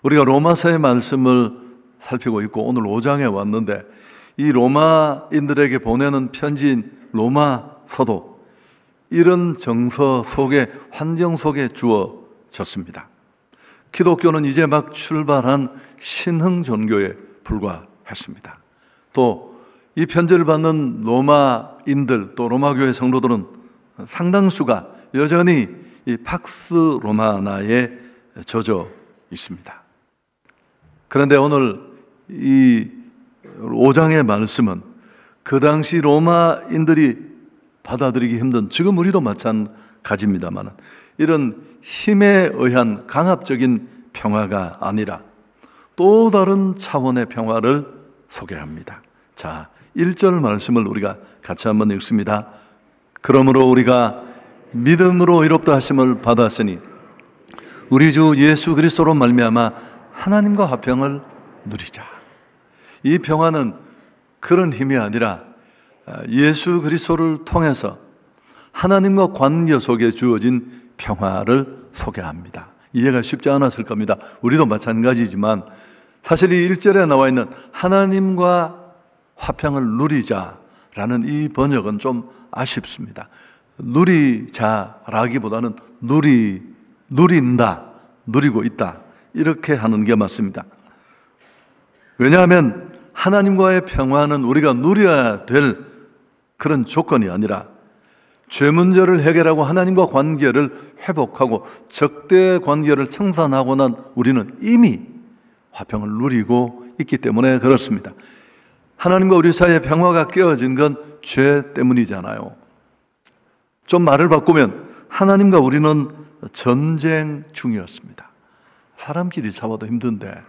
우리가 로마서의 말씀을 살피고 있고 오늘 5장에 왔는데 이 로마인들에게 보내는 편지인 로마서도 이런 정서 속에, 환경 속에 주어졌습니다. 기독교는 이제 막 출발한 신흥 종교에 불과했습니다. 또 이 편지를 받는 로마인들, 또 로마교회 성도들은 상당수가 여전히 이 팍스 로마나에 젖어 있습니다. 그런데 오늘 이 5장의 말씀은 그 당시 로마인들이 받아들이기 힘든, 지금 우리도 마찬가지입니다만 이런 힘에 의한 강압적인 평화가 아니라 또 다른 차원의 평화를 소개합니다. 자, 1절 말씀을 우리가 같이 한번 읽습니다. 그러므로 우리가 믿음으로 의롭다 하심을 받았으니 우리 주 예수 그리스도로 말미암아 하나님과 화평을 누리자. 이 평화는 그런 힘이 아니라 예수 그리스도를 통해서 하나님과 관계 속에 주어진 평화를 소개합니다. 이해가 쉽지 않았을 겁니다. 우리도 마찬가지지만 사실 이 1절에 나와 있는 하나님과 화평을 누리자라는 이 번역은 좀 아쉽습니다. 누리자라기보다는 누린다, 누리고 있다, 이렇게 하는 게 맞습니다. 왜냐하면 하나님과의 평화는 우리가 누려야 될 그런 조건이 아니라 죄 문제를 해결하고 하나님과 관계를 회복하고 적대 관계를 청산하고 난 우리는 이미 화평을 누리고 있기 때문에 그렇습니다. 하나님과 우리 사이의 평화가 깨어진 건 죄 때문이잖아요. 좀 말을 바꾸면 하나님과 우리는 전쟁 중이었습니다. 사람끼리 싸워도 힘든데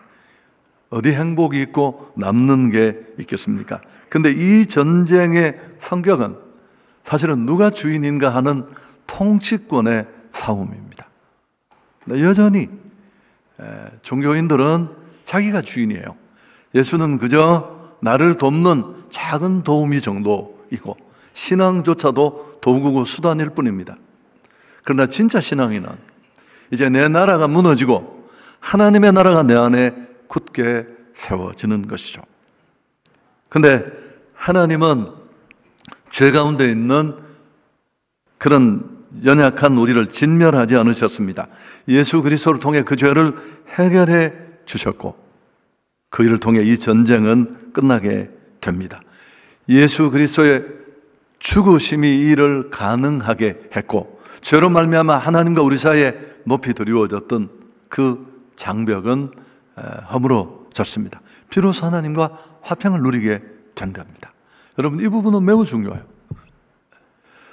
어디 행복이 있고 남는 게 있겠습니까? 근데 이 전쟁의 성격은 사실은 누가 주인인가 하는 통치권의 싸움입니다. 여전히 종교인들은 자기가 주인이에요. 예수는 그저 나를 돕는 작은 도우미 정도이고 신앙조차도 도구고 수단일 뿐입니다. 그러나 진짜 신앙인은 이제 내 나라가 무너지고 하나님의 나라가 내 안에 굳게 세워지는 것이죠. 그런데 하나님은 죄 가운데 있는 그런 연약한 우리를 진멸하지 않으셨습니다. 예수 그리스도를 통해 그 죄를 해결해 주셨고 그 일을 통해 이 전쟁은 끝나게 됩니다. 예수 그리스도의 죽으심이 이 일을 가능하게 했고 죄로 말미암아 하나님과 우리 사이에 높이 드리워졌던 그 장벽은 허물어졌습니다. 비로소 하나님과 화평을 누리게 된 겁니다. 여러분, 이 부분은 매우 중요해요.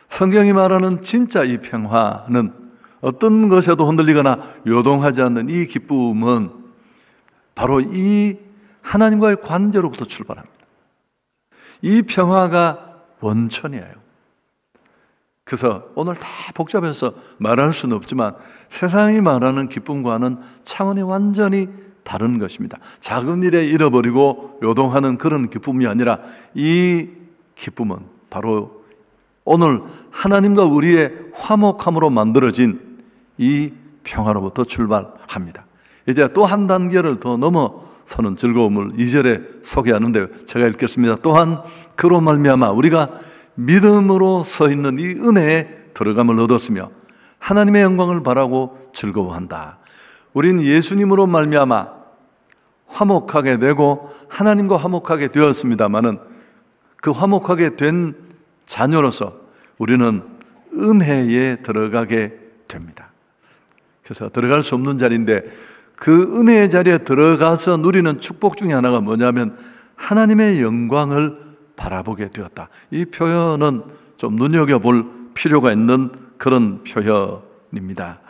성경이 말하는 진짜 이 평화는 어떤 것에도 흔들리거나 요동하지 않는 이 기쁨은 바로 이 하나님과의 관계로부터 출발합니다. 이 평화가 원천이에요. 그래서 오늘 다 복잡해서 말할 수는 없지만 세상이 말하는 기쁨과는 차원이 완전히 다른 것입니다. 작은 일에 잃어버리고 요동하는 그런 기쁨이 아니라 이 기쁨은 바로 오늘 하나님과 우리의 화목함으로 만들어진 이 평화로부터 출발합니다. 이제 또 한 단계를 더 넘어서는 즐거움을 2절에 소개하는데요. 제가 읽겠습니다. 또한 그로 말미암아 우리가 믿음으로 서 있는 이 은혜에 들어감을 얻었으며 하나님의 영광을 바라고 즐거워한다. 우린 예수님으로 말미암아 화목하게 되고 하나님과 화목하게 되었습니다마는 그 화목하게 된 자녀로서 우리는 은혜에 들어가게 됩니다. 그래서 들어갈 수 없는 자리인데 그 은혜의 자리에 들어가서 누리는 축복 중에 하나가 뭐냐면 하나님의 영광을 바라보게 되었다. 이 표현은 좀 눈여겨볼 필요가 있는 그런 표현입니다.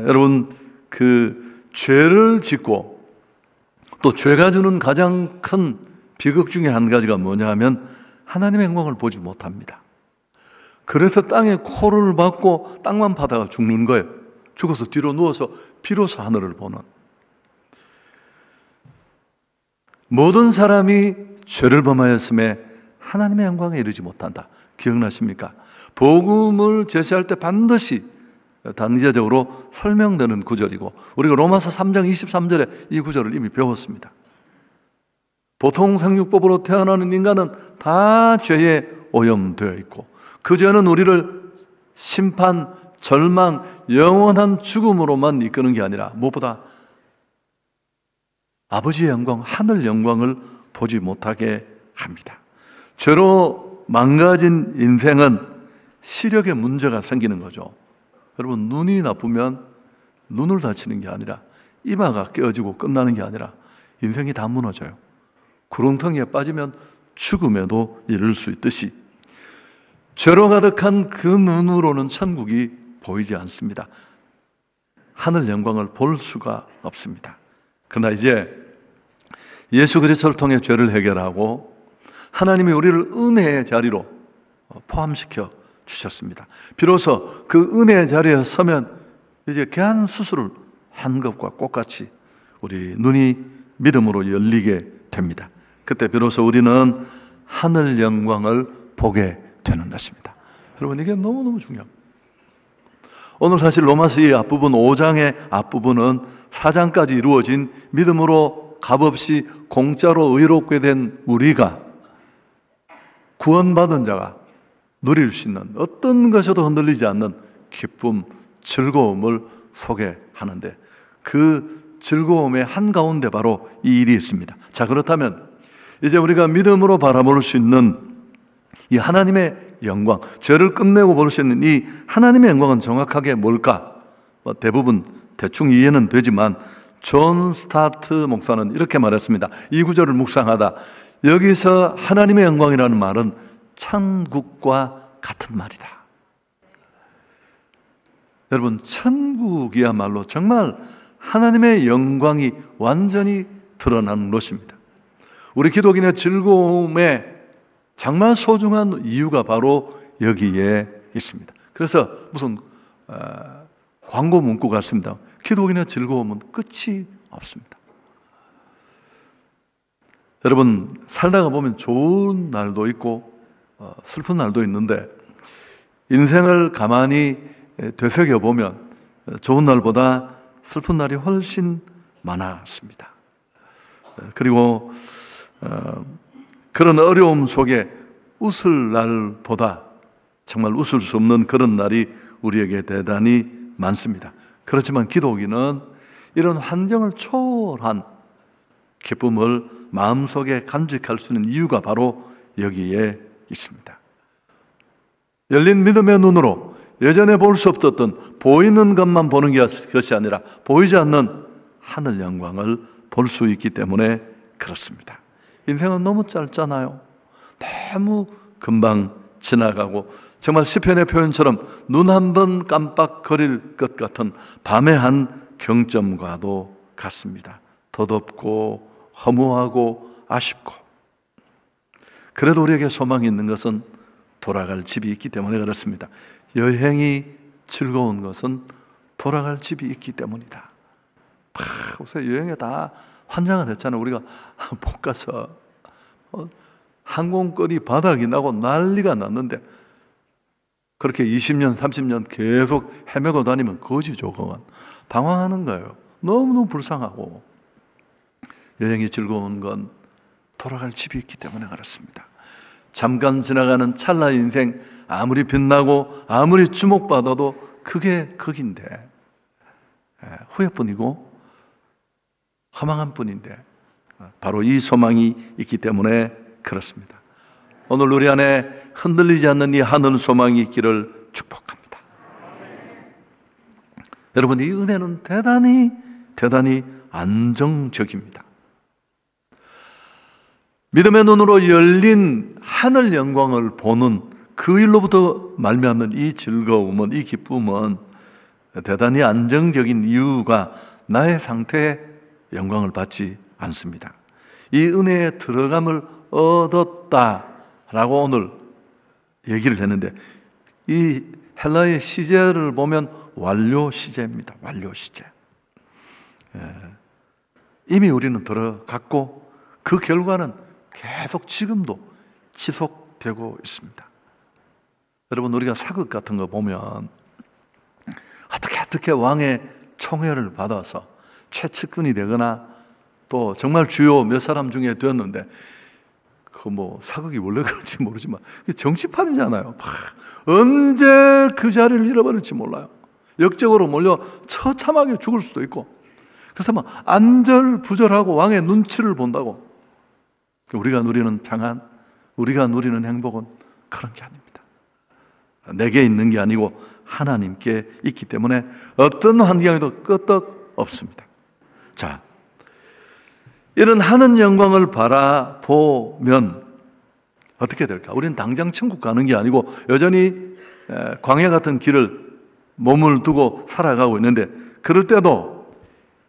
여러분, 그 죄를 짓고 또 죄가 주는 가장 큰 비극 중에 한 가지가 뭐냐 하면 하나님의 영광을 보지 못합니다. 그래서 땅에 코를 박고 땅만 파다가 죽는 거예요. 죽어서 뒤로 누워서 비로소 하늘을 보는. 모든 사람이 죄를 범하였음에 하나님의 영광에 이르지 못한다. 기억나십니까? 복음을 제시할 때 반드시 단계적으로 설명되는 구절이고, 우리가 로마서 3장 23절에 이 구절을 이미 배웠습니다. 보통 생육법으로 태어나는 인간은 다 죄에 오염되어 있고, 그 죄는 우리를 심판, 절망, 영원한 죽음으로만 이끄는 게 아니라 무엇보다 아버지의 영광, 하늘 영광을 보지 못하게 합니다. 죄로 망가진 인생은 시력에 문제가 생기는 거죠. 여러분, 눈이 나쁘면 눈을 다치는 게 아니라, 이마가 깨어지고 끝나는 게 아니라 인생이 다 무너져요. 구렁텅이에 빠지면 죽음에도 이를 수 있듯이 죄로 가득한 그 눈으로는 천국이 보이지 않습니다. 하늘 영광을 볼 수가 없습니다. 그러나 이제 예수 그리스도를 통해 죄를 해결하고 하나님이 우리를 은혜의 자리로 포함시켜 주셨습니다. 비로소 그 은혜의 자리에 서면 이제 개한 수술을 한 것과 똑같이 우리 눈이 믿음으로 열리게 됩니다. 그때 비로소 우리는 하늘 영광을 보게 되는 것입니다. 여러분, 이게 너무너무 중요합니다. 오늘 사실 로마서의 앞부분, 5장의 앞부분은 4장까지 이루어진 믿음으로 값없이 공짜로 의롭게 된 우리가, 구원받은 자가 누릴 수 있는 어떤 것에도 흔들리지 않는 기쁨, 즐거움을 소개하는데, 그 즐거움의 한가운데 바로 이 일이 있습니다. 자, 그렇다면 이제 우리가 믿음으로 바라볼 수 있는 이 하나님의 영광, 죄를 끝내고 볼 수 있는 이 하나님의 영광은 정확하게 뭘까? 대부분 대충 이해는 되지만 존 스타트 목사는 이렇게 말했습니다. 이 구절을 묵상하다, 여기서 하나님의 영광이라는 말은 천국과 같은 말이다. 여러분, 천국이야말로 정말 하나님의 영광이 완전히 드러나는 곳입니다. 우리 기독인의 즐거움에 정말 소중한 이유가 바로 여기에 있습니다. 그래서 무슨 광고 문구 같습니다. 기독인의 즐거움은 끝이 없습니다. 여러분, 살다가 보면 좋은 날도 있고 슬픈 날도 있는데, 인생을 가만히 되새겨보면 좋은 날보다 슬픈 날이 훨씬 많았습니다. 그리고 그런 어려움 속에 웃을 날보다 정말 웃을 수 없는 그런 날이 우리에게 대단히 많습니다. 그렇지만 기독인은 이런 환경을 초월한 기쁨을 마음속에 간직할 수 있는 이유가 바로 여기에 있습니다. 열린 믿음의 눈으로 예전에 볼 수 없었던 보이는 것만 보는 것이 아니라 보이지 않는 하늘 영광을 볼 수 있기 때문에 그렇습니다. 인생은 너무 짧잖아요. 너무 금방 지나가고, 정말 시편의 표현처럼 눈 한 번 깜빡거릴 것 같은 밤의 한 경점과도 같습니다. 덧없고 허무하고 아쉽고, 그래도 우리에게 소망이 있는 것은 돌아갈 집이 있기 때문에 그렇습니다. 여행이 즐거운 것은 돌아갈 집이 있기 때문이다. 요새 여행에 다 환장을 했잖아요. 우리가 못 가서 항공권이 바닥이 나고 난리가 났는데, 그렇게 20년, 30년 계속 헤매고 다니면 거지죠. 그건 방황하는 거예요. 너무너무 불쌍하고. 여행이 즐거운 건 돌아갈 집이 있기 때문에 그렇습니다. 잠깐 지나가는 찰나 인생, 아무리 빛나고 아무리 주목받아도 그게 거긴데, 후회뿐이고 허망한 뿐인데, 바로 이 소망이 있기 때문에 그렇습니다. 오늘 우리 안에 흔들리지 않는 이 하늘 소망이 있기를 축복합니다. 여러분, 이 은혜는 대단히 안정적입니다. 믿음의 눈으로 열린 하늘 영광을 보는 그 일로부터 말미암는 이 즐거움은, 이 기쁨은 대단히 안정적인 이유가 나의 상태에 영광을 받지 않습니다. 이 은혜에 들어감을 얻었다라고 오늘 얘기를 했는데, 이 헬라의 시제를 보면 완료 시제입니다. 완료 시제. 이미 우리는 들어갔고 그 결과는 계속 지금도 지속되고 있습니다. 여러분, 우리가 사극 같은 거 보면 어떻게 왕의 총애를 받아서 최측근이 되거나 또 정말 주요 몇 사람 중에 되었는데 그 뭐 사극이 원래 그런지 모르지만 정치판이잖아요. 언제 그 자리를 잃어버릴지 몰라요. 역적으로 몰려 처참하게 죽을 수도 있고. 그래서 뭐 안절부절하고 왕의 눈치를 본다고 우리가 누리는 평안, 우리가 누리는 행복은 그런 게 아닙니다. 내게 있는 게 아니고 하나님께 있기 때문에 어떤 환경에도 끄떡 없습니다. 자, 이런 하늘 영광을 바라보면 어떻게 될까? 우리는 당장 천국 가는 게 아니고 여전히 광야 같은 길을 몸을 두고 살아가고 있는데 그럴 때도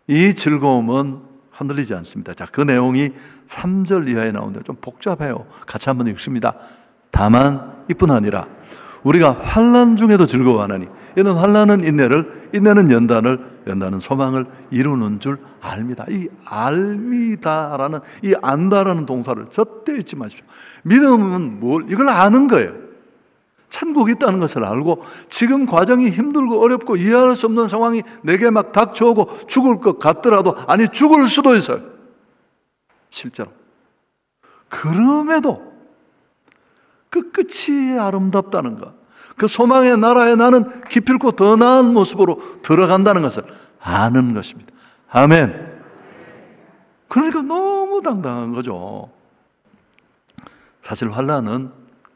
이 즐거움은 흔들리지 않습니다. 자, 그 내용이 3절 이하에 나오는데 좀 복잡해요. 같이 한번 읽습니다. 다만 이뿐 아니라 우리가 환난 중에도 즐거워하나니 이는 환난은 인내를, 인내는 연단을, 연단은 소망을 이루는 줄 압니다. 이 알미다라는 이 안다라는 동사를 절대 잊지 마십시오. 믿음은 이걸 아는 거예요. 천국이 있다는 것을 알고 지금 과정이 힘들고 어렵고 이해할 수 없는 상황이 내게 막 닥쳐오고 죽을 것 같더라도 아니 죽을 수도 있어요. 실제로. 그럼에도 그 끝이 아름답다는 것, 그 소망의 나라에 나는 기필코 더 나은 모습으로 들어간다는 것을 아는 것입니다. 아멘. 그러니까 너무 당당한 거죠. 사실 환난은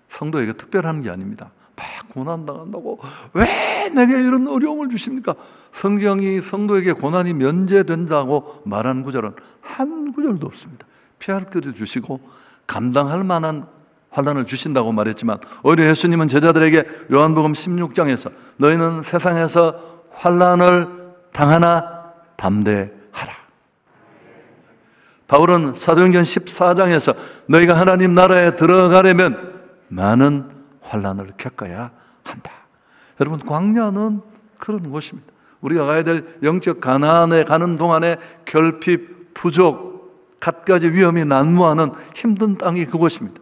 성도에게 특별한 게 아닙니다. 막 고난당한다고 왜 내게 이런 어려움을 주십니까? 성경이 성도에게 고난이 면제된다고 말한 구절은 한 구절도 없습니다. 피할 길을 주시고 감당할 만한 환난을 주신다고 말했지만 오히려 예수님은 제자들에게 요한복음 16장에서 너희는 세상에서 환난을 당하나 담대하라. 바울은 사도행전 14장에서 너희가 하나님 나라에 들어가려면 많은 환난을 겪어야 한다. 여러분, 광야는 그런 곳입니다. 우리가 가야 될 영적 가나안에 가는 동안에 결핍, 부족, 갖가지 위험이 난무하는 힘든 땅이 그곳입니다.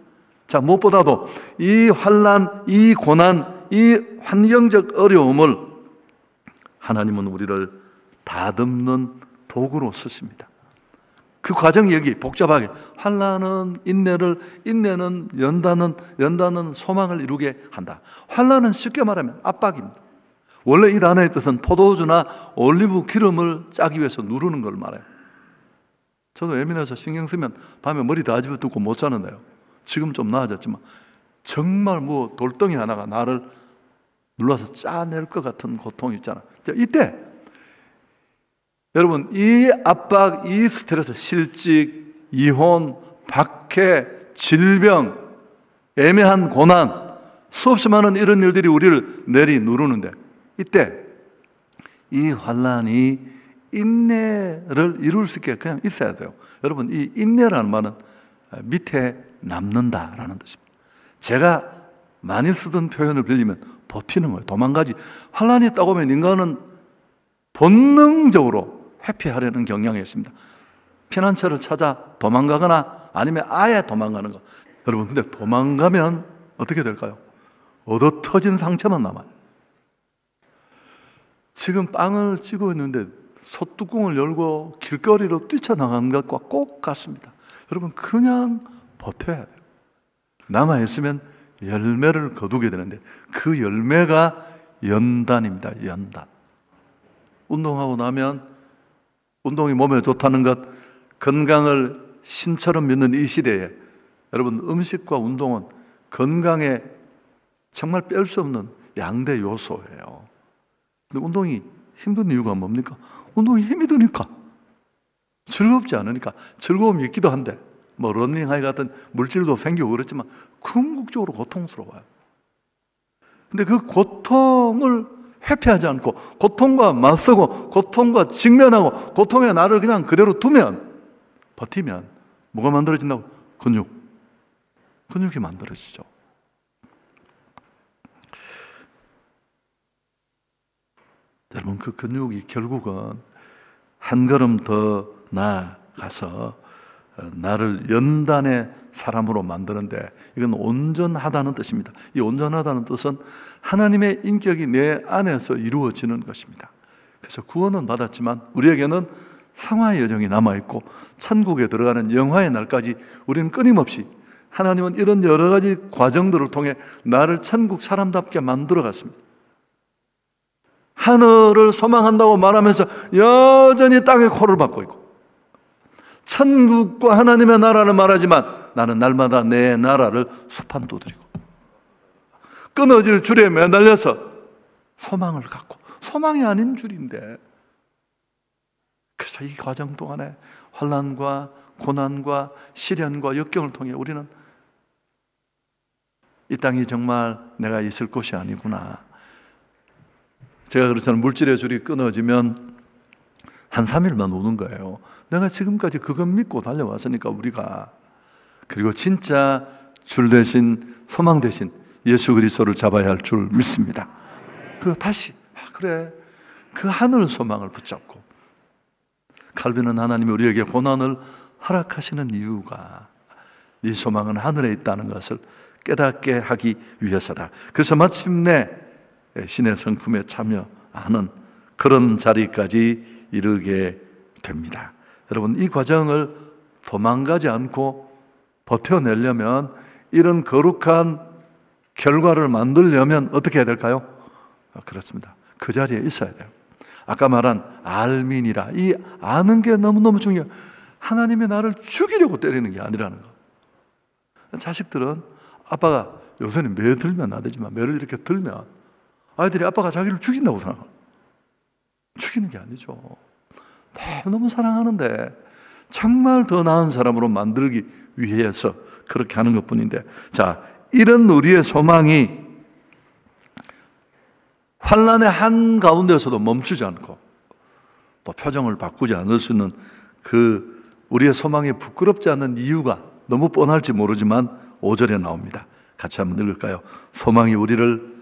자, 무엇보다도 이 환난, 이 고난, 이 환경적 어려움을 하나님은 우리를 다듬는 도구로 쓰십니다. 그 과정이 여기 복잡하게 환난은 인내를, 인내는 연단은, 연단은 소망을 이루게 한다. 환난은 쉽게 말하면 압박입니다. 원래 이 단어의 뜻은 포도주나 올리브 기름을 짜기 위해서 누르는 걸 말해요. 저도 예민해서 신경 쓰면 밤에 머리 다 집어뜯고 못 자는데요. 지금 좀 나아졌지만 정말 뭐 돌덩이 하나가 나를 눌러서 짜낼 것 같은 고통이 있잖아. 이때 여러분, 이 압박, 이 스트레스, 실직, 이혼, 박해, 질병, 애매한 고난, 수없이 많은 이런 일들이 우리를 내리누르는데 이때 이 환난이 인내를 이룰 수 있게 그냥 있어야 돼요. 여러분, 이 인내라는 말은 밑에 남는다라는 뜻입니다. 제가 많이 쓰던 표현을 빌리면 버티는 거예요. 도망가지. 환난이 있다고 하면 인간은 본능적으로 회피하려는 경향이 있습니다. 피난처를 찾아 도망가거나 아니면 아예 도망가는 거. 여러분, 근데 도망가면 어떻게 될까요? 얻어 터진 상처만 남아요. 지금 빵을 찌고 있는데 소뚜껑을 열고 길거리로 뛰쳐나간 것과 꼭 같습니다. 여러분, 그냥 버텨야 돼요. 남아있으면 열매를 거두게 되는데 그 열매가 연단입니다. 연단. 운동하고 나면 운동이 몸에 좋다는 것, 건강을 신처럼 믿는 이 시대에 여러분, 음식과 운동은 건강에 정말 뺄 수 없는 양대 요소예요. 근데 운동이 힘든 이유가 뭡니까? 운동이 힘이 드니까, 즐겁지 않으니까. 즐거움이 있기도 한데 뭐 러닝하이 같은 물질도 생기고 그렇지만 궁극적으로 고통스러워요. 근데 그 고통을 회피하지 않고 고통과 맞서고 고통과 직면하고 고통에 나를 그냥 그대로 두면, 버티면 뭐가 만들어진다고? 근육이 만들어지죠. 여러분, 그 근육이 결국은 한 걸음 더 나아가서 나를 연단의 사람으로 만드는데, 이건 온전하다는 뜻입니다. 이 온전하다는 뜻은 하나님의 인격이 내 안에서 이루어지는 것입니다. 그래서 구원은 받았지만 우리에게는 상화의 여정이 남아있고 천국에 들어가는 영화의 날까지 우리는 끊임없이 하나님은 이런 여러 가지 과정들을 통해 나를 천국 사람답게 만들어 갔습니다. 하늘을 소망한다고 말하면서 여전히 땅에 코를 박고 있고, 천국과 하나님의 나라를 말하지만 나는 날마다 내 나라를 소판 두드리고 끊어질 줄에 매달려서 소망을 갖고, 소망이 아닌 줄인데, 그래서 이 과정 동안에 환난과 고난과 시련과 역경을 통해 우리는 이 땅이 정말 내가 있을 곳이 아니구나. 제가 그렇잖아요. 물질의 줄이 끊어지면 한 3일만 우는 거예요. 내가 지금까지 그것 믿고 달려왔으니까 우리가. 그리고 진짜 줄 대신, 소망 대신 예수 그리스도를 잡아야 할 줄 믿습니다. 그리고 다시 그래, 그 하늘 소망을 붙잡고. 칼빈은 하나님이 우리에게 고난을 허락하시는 이유가 네 소망은 하늘에 있다는 것을 깨닫게 하기 위해서다. 그래서 마침내 신의 성품에 참여하는 그런 자리까지 이르게 됩니다. 여러분, 이 과정을 도망가지 않고 버텨내려면, 이런 거룩한 결과를 만들려면 어떻게 해야 될까요? 그렇습니다. 그 자리에 있어야 돼요. 아까 말한 알민이라, 이 아는 게 너무너무 중요해요. 하나님이 나를 죽이려고 때리는 게 아니라는 거. 자식들은 아빠가, 요새는 매 들면 안 되지만 매를 이렇게 들면 아이들이 아빠가 자기를 죽인다고 생각해요. 죽이는 게 아니죠. 너무 사랑하는데 정말 더 나은 사람으로 만들기 위해서 그렇게 하는 것뿐인데, 자, 이런 우리의 소망이 환난의 한가운데서도 멈추지 않고 또 표정을 바꾸지 않을 수 있는 그 우리의 소망이 부끄럽지 않은 이유가 너무 뻔할지 모르지만 5절에 나옵니다. 같이 한번 읽을까요? 소망이 우리를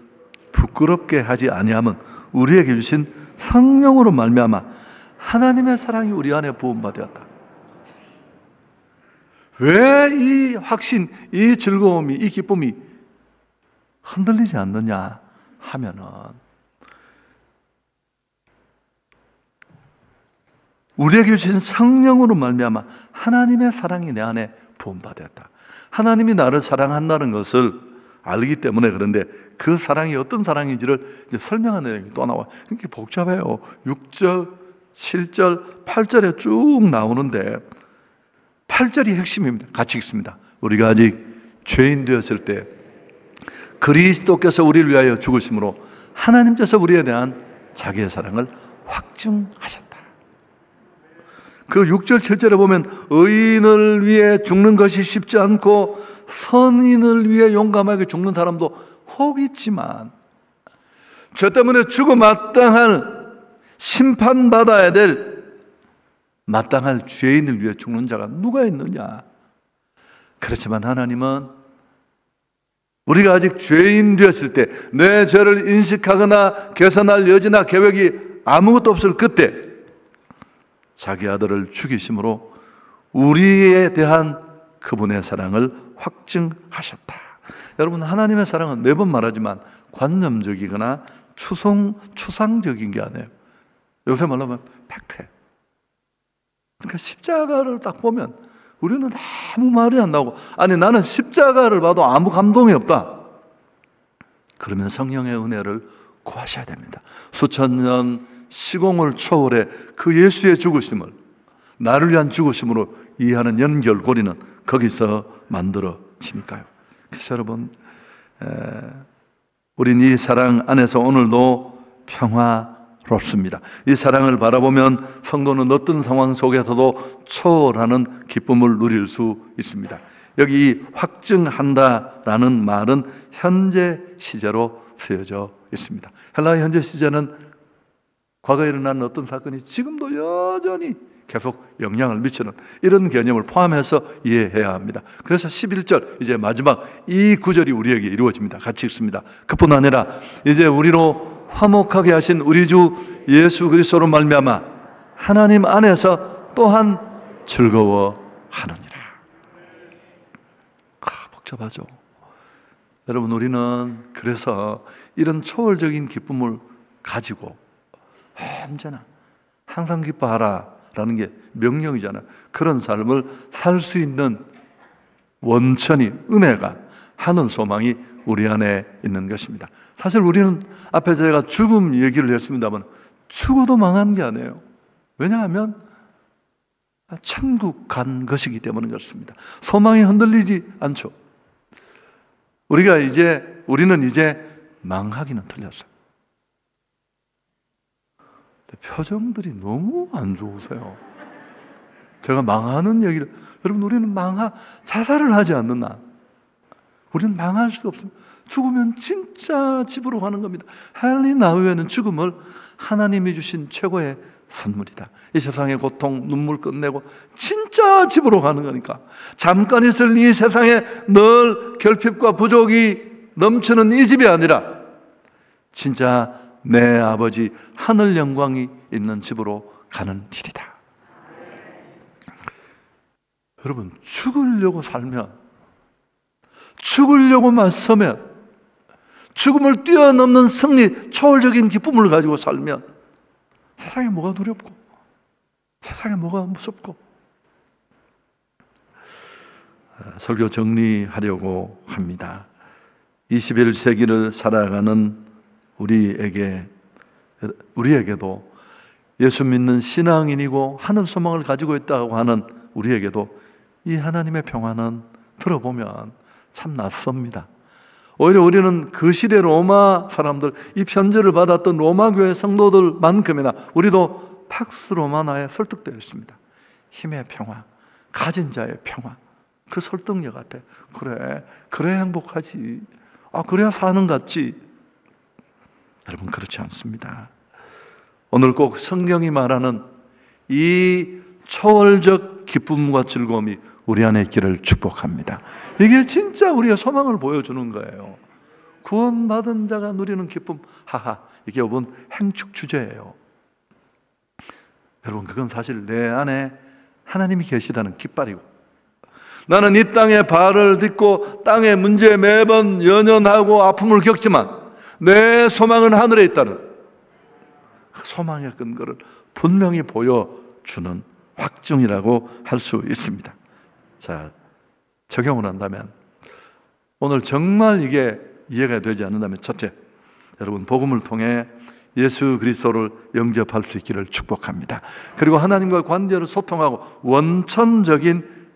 부끄럽게 하지 아니하면 우리에게 주신 성령으로 말미암아 하나님의 사랑이 우리 안에 부음받았다. 왜 이 확신, 이 즐거움이, 이 기쁨이 흔들리지 않느냐 하면은, 우리에게 주신 성령으로 말미암아 하나님의 사랑이 내 안에 부음받았다. 하나님이 나를 사랑한다는 것을 알기 때문에 그런데, 그 사랑이 어떤 사랑인지를 이제 설명하는 내용이 또 나와. 그렇게 복잡해요. 6절, 7절, 8절에 쭉 나오는데 8절이 핵심입니다. 같이 읽습니다. 우리가 아직 죄인 되었을 때 그리스도께서 우리를 위하여 죽으심으로 하나님께서 우리에 대한 자기의 사랑을 확증하셨다. 그 6절, 7절에 보면 의인을 위해 죽는 것이 쉽지 않고 선인을 위해 용감하게 죽는 사람도 혹 있지만, 죄 때문에 죽어 마땅할, 심판받아야 될 마땅할 죄인을 위해 죽는 자가 누가 있느냐. 그렇지만 하나님은 우리가 아직 죄인 되었을 때, 내 죄를 인식하거나 개선할 여지나 계획이 아무것도 없을 그때 자기 아들을 죽이심으로 우리에 대한 그분의 사랑을 확증하셨다. 여러분, 하나님의 사랑은 매번 말하지만 관념적이거나 추상적인 게 아니에요. 요새 말로 하면 팩트예요. 그러니까 십자가를 딱 보면 우리는 아무 말이 안 나오고, 아니 나는 십자가를 봐도 아무 감동이 없다. 그러면 성령의 은혜를 구하셔야 됩니다. 수천 년 시공을 초월해 그 예수의 죽으심을, 나를 위한 죽으심으로 이해하는 연결고리는 거기서 만들어지니까요. 그래서 여러분, 우린 이 사랑 안에서 오늘도 평화롭습니다. 이 사랑을 바라보면 성도는 어떤 상황 속에서도 초월하는 기쁨을 누릴 수 있습니다. 여기 확증한다라는 말은 현재 시제로 쓰여져 있습니다. 헬라의 현재 시제는 과거에 일어난 어떤 사건이 지금도 여전히 계속 영향을 미치는 이런 개념을 포함해서 이해해야 합니다. 그래서 11절, 이제 마지막 이 구절이 우리에게 이루어집니다. 같이 읽습니다. 그뿐 아니라 이제 우리로 화목하게 하신 우리 주 예수 그리스도로 말미암아 하나님 안에서 또한 즐거워하느니라. 복잡하죠. 여러분, 우리는 그래서 이런 초월적인 기쁨을 가지고 언제나 항상 기뻐하라 라는 게 명령이잖아요. 그런 삶을 살 수 있는 원천이, 은혜가, 하늘 소망이 우리 안에 있는 것입니다. 사실 우리는 앞에 제가 죽음 얘기를 했습니다만 죽어도 망한 게 아니에요. 왜냐하면 천국 간 것이기 때문에 그렇습니다. 소망이 흔들리지 않죠. 우리는 이제 망하기는 틀렸어요. 표정들이 너무 안 좋으세요. 제가 망하는 얘기를, 여러분, 우리는 자살을 하지 않는 한 우리는 망할 수가 없습니다. 죽으면 진짜 집으로 가는 겁니다. 헨리 나우에는 죽음을 하나님이 주신 최고의 선물이다. 이 세상의 고통, 눈물 끝내고 진짜 집으로 가는 거니까. 잠깐 있을 이 세상에 늘 결핍과 부족이 넘치는 이 집이 아니라 진짜 내 아버지 하늘 영광이 있는 집으로 가는 길이다. 여러분, 죽으려고 살면, 죽으려고 맞서면, 죽음을 뛰어넘는 승리, 초월적인 기쁨을 가지고 살면 세상에 뭐가 두렵고 세상에 뭐가 무섭고. 설교 정리하려고 합니다. 21세기를 살아가는 우리에게도 예수 믿는 신앙인이고 하늘 소망을 가지고 있다고 하는 우리에게도 이 하나님의 평화는 들어보면 참 낯섭니다. 오히려 우리는 그 시대 로마 사람들, 이 편지를 받았던 로마 교회 성도들만큼이나 우리도 팍스 로마나에 설득되어 있습니다. 힘의 평화, 가진 자의 평화, 그 설득력 앞에 그래 행복하지, 그래야 사는 같지. 여러분, 그렇지 않습니다. 오늘 꼭 성경이 말하는 이 초월적 기쁨과 즐거움이 우리 안에 있기를 축복합니다. 이게 진짜 우리의 소망을 보여주는 거예요. 구원받은 자가 누리는 기쁨, 이게 여러분 행축 주제예요. 여러분, 그건 사실 내 안에 하나님이 계시다는 깃발이고, 나는 이 땅에 발을 딛고 땅의 문제에 매번 연연하고 아픔을 겪지만 내 소망은 하늘에 있다는 그 소망의 근거를 분명히 보여주는 확증이라고 할 수 있습니다. 자, 적용을 한다면, 오늘 정말 이게 이해가 되지 않는다면, 첫째, 여러분, 복음을 통해 예수 그리스도를 영접할 수 있기를 축복합니다. 그리고 하나님과 관계를 소통하고 원천적인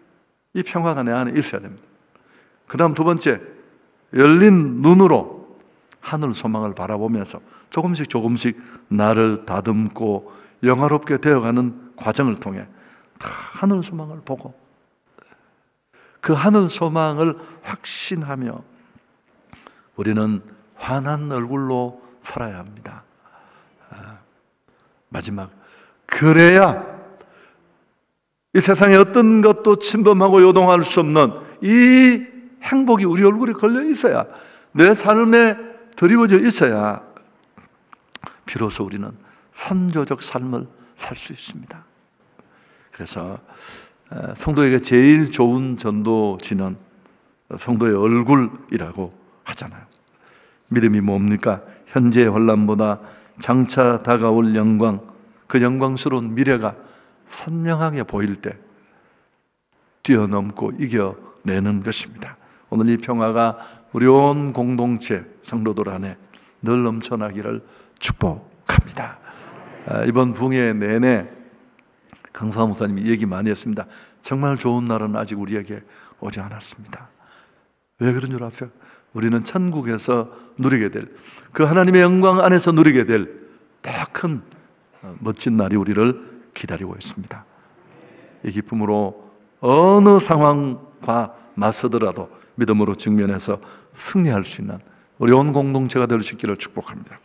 이 평화가 내 안에 있어야 됩니다. 그 다음 두 번째, 열린 눈으로 하늘 소망을 바라보면서 조금씩 나를 다듬고 영화롭게 되어가는 과정을 통해 다 하늘 소망을 보고 그 하늘 소망을 확신하며 우리는 환한 얼굴로 살아야 합니다. 마지막, 그래야 이 세상에 어떤 것도 침범하고 요동할 수 없는 이 행복이 우리 얼굴에 걸려 있어야, 내 삶에 드리워져 있어야 비로소 우리는 선조적 삶을 살 수 있습니다. 그래서 성도에게 제일 좋은 전도지는 성도의 얼굴이라고 하잖아요. 믿음이 뭡니까? 현재의 혼란보다 장차 다가올 영광, 그 영광스러운 미래가 선명하게 보일 때 뛰어넘고 이겨내는 것입니다. 오늘 이 평화가 우리 온 공동체 성도들 안에 늘 넘쳐나기를 축복합니다. 이번 붕괴 내내 강사 목사님이 얘기 많이 했습니다. 정말 좋은 날은 아직 우리에게 오지 않았습니다. 왜 그런 줄 아세요? 우리는 천국에서 누리게 될, 그 하나님의 영광 안에서 누리게 될 더 큰 멋진 날이 우리를 기다리고 있습니다. 이 기쁨으로 어느 상황과 맞서더라도 믿음으로 직면해서 승리할 수 있는 우리 온 공동체가 될 수 있기를 축복합니다.